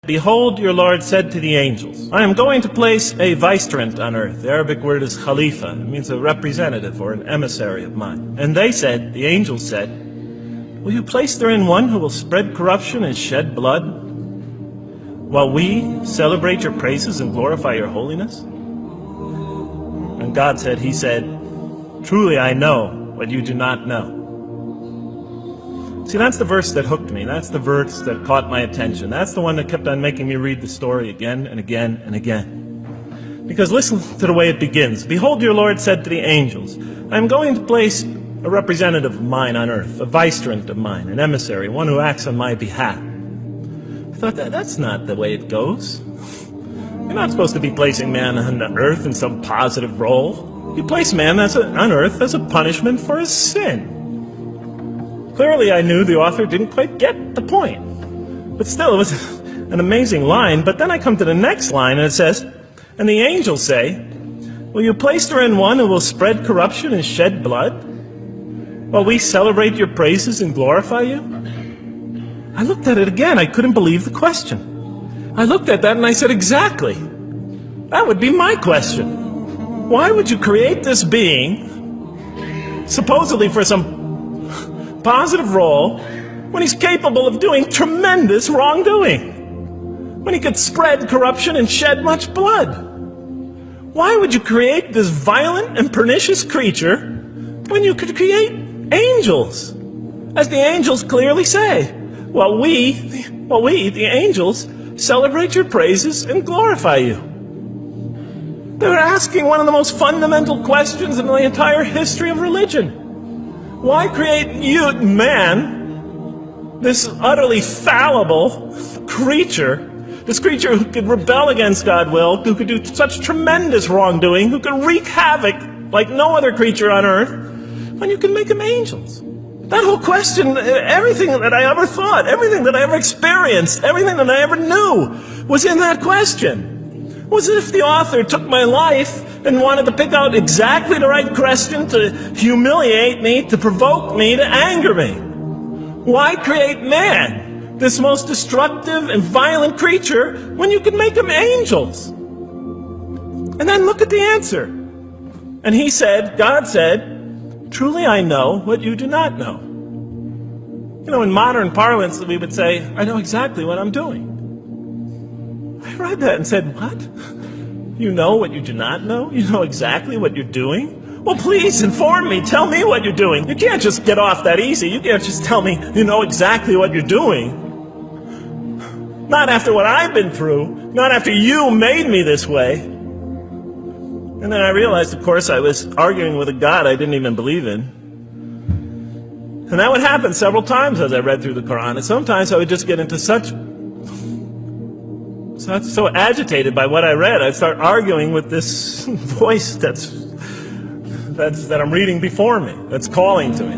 Behold, your Lord said to the angels, I am going to place a vicegerent on earth. The Arabic word is khalifa. It means a representative or an emissary of mine. And they said, the angels said, will you place therein one who will spread corruption and shed blood, while we celebrate your praises and glorify your holiness? And God said, he said, truly I know what you do not know. See, that's the verse that hooked me. That's the verse that caught my attention. That's the one that kept on making me read the story again and again and again. Because listen to the way it begins. Behold, your Lord said to the angels, I am going to place a representative of mine on earth, a vicegerent of mine, an emissary, one who acts on my behalf. I thought, that's not the way it goes. You're not supposed to be placing man on the earth in some positive role. You place man on earth as a punishment for his sin. Clearly, I knew the author didn't quite get the point. But still, it was an amazing line. But then I come to the next line, and it says, and the angels say, will you place therein one who will spread corruption and shed blood, while we celebrate your praises and glorify you? I looked at it again. I couldn't believe the question. I looked at that and I said, exactly. That would be my question. Why would you create this being, supposedly for some positive role, when he's capable of doing tremendous wrongdoing? When he could spread corruption and shed much blood? Why would you create this violent and pernicious creature when you could create angels? As the angels clearly say, well, we, the angels, celebrate your praises and glorify you. They were asking one of the most fundamental questions in the entire history of religion. Why create you, man, this utterly fallible creature, this creature who could rebel against God's will, who could do such tremendous wrongdoing, who could wreak havoc like no other creature on earth, when you can make them angels? That whole question, everything that I ever thought, everything that I ever experienced, everything that I ever knew was in that question. It was as if the author took my life and wanted to pick out exactly the right question to humiliate me, to provoke me, to anger me. Why create man, this most destructive and violent creature, when you can make them angels? And then look at the answer. And he said, God said, truly I know what you do not know. You know, in modern parlance, we would say, I know exactly what I'm doing. I read that and said, what? You know what you do not know? You know exactly what you're doing? Well, please inform me. Tell me what you're doing. You can't just get off that easy. You can't just tell me you know exactly what you're doing. Not after what I've been through. Not after you made me this way. And then I realized, of course, I was arguing with a God I didn't even believe in. And that would happen several times as I read through the Quran. And sometimes I would just get into so agitated by what I read, I'd start arguing with this voice that I'm reading before me, that's calling to me.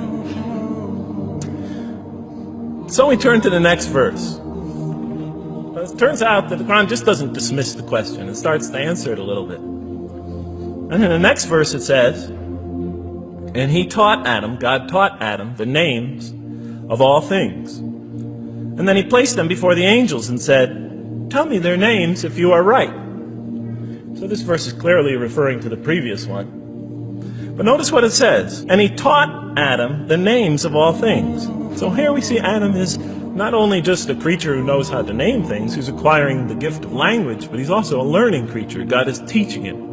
So we turn to the next verse. It turns out that the Quran just doesn't dismiss the question. It starts to answer it a little bit. And in the next verse it says, and he taught Adam, God taught Adam, the names of all things. And then he placed them before the angels and said, tell me their names if you are right. So this verse is clearly referring to the previous one. But notice what it says. And he taught Adam the names of all things. So here we see Adam is not only just a creature who knows how to name things, who's acquiring the gift of language, but he's also a learning creature. God is teaching him.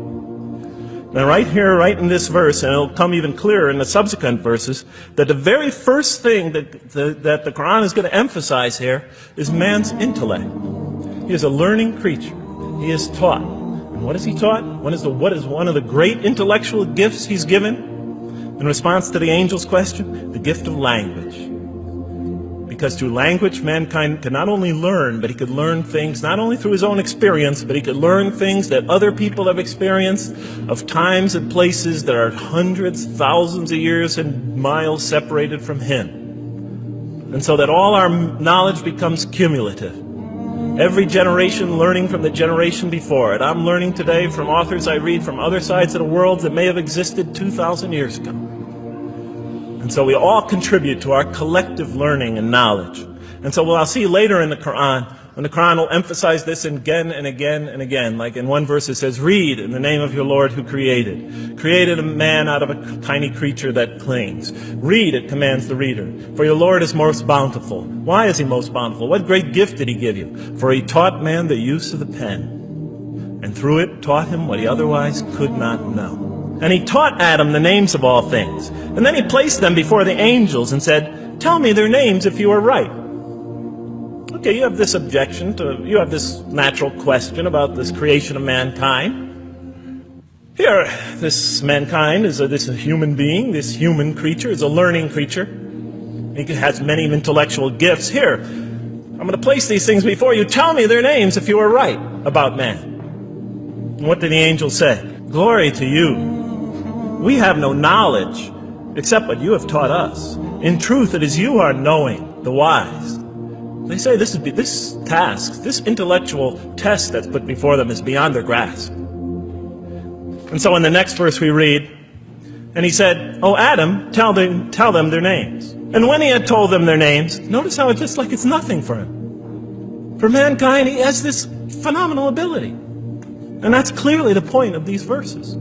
Now right here, right in this verse, and it'll come even clearer in the subsequent verses, that the very first thing that the Quran is going to emphasize here is man's intellect. He is a learning creature. He is taught. And what is he taught? What is one of the great intellectual gifts he's given in response to the angel's question? The gift of language. Because through language, mankind can not only learn, but he could learn things not only through his own experience, but he could learn things that other people have experienced of times and places that are hundreds, thousands of years and miles separated from him. And so that all our knowledge becomes cumulative. Every generation learning from the generation before it. I'm learning today from authors I read from other sides of the world that may have existed 2,000 years ago. And so we all contribute to our collective learning and knowledge. And so what I'll see later in the Quran, And the Quran will emphasize this again and again and again. Like in one verse it says, read in the name of your Lord who created a man out of a tiny creature that clings. Read, it commands the reader. For your Lord is most bountiful. Why is he most bountiful? What great gift did he give you? For he taught man the use of the pen, and through it taught him what he otherwise could not know. And he taught Adam the names of all things. And then he placed them before the angels and said, tell me their names if you are right. Okay, you have this natural question about this creation of mankind. Here, this mankind is this human being, this human creature is a learning creature. He has many intellectual gifts. Here, I'm going to place these things before you. Tell me their names if you are right about man. And what did the angel say? Glory to you. We have no knowledge except what you have taught us. In truth, it is you who are knowing, the wise. They say this task, this intellectual test that's put before them is beyond their grasp. And so in the next verse we read, and he said, "O Adam, tell them their names." And when he had told them their names, notice how it's just like it's nothing for him. For mankind, he has this phenomenal ability. And that's clearly the point of these verses.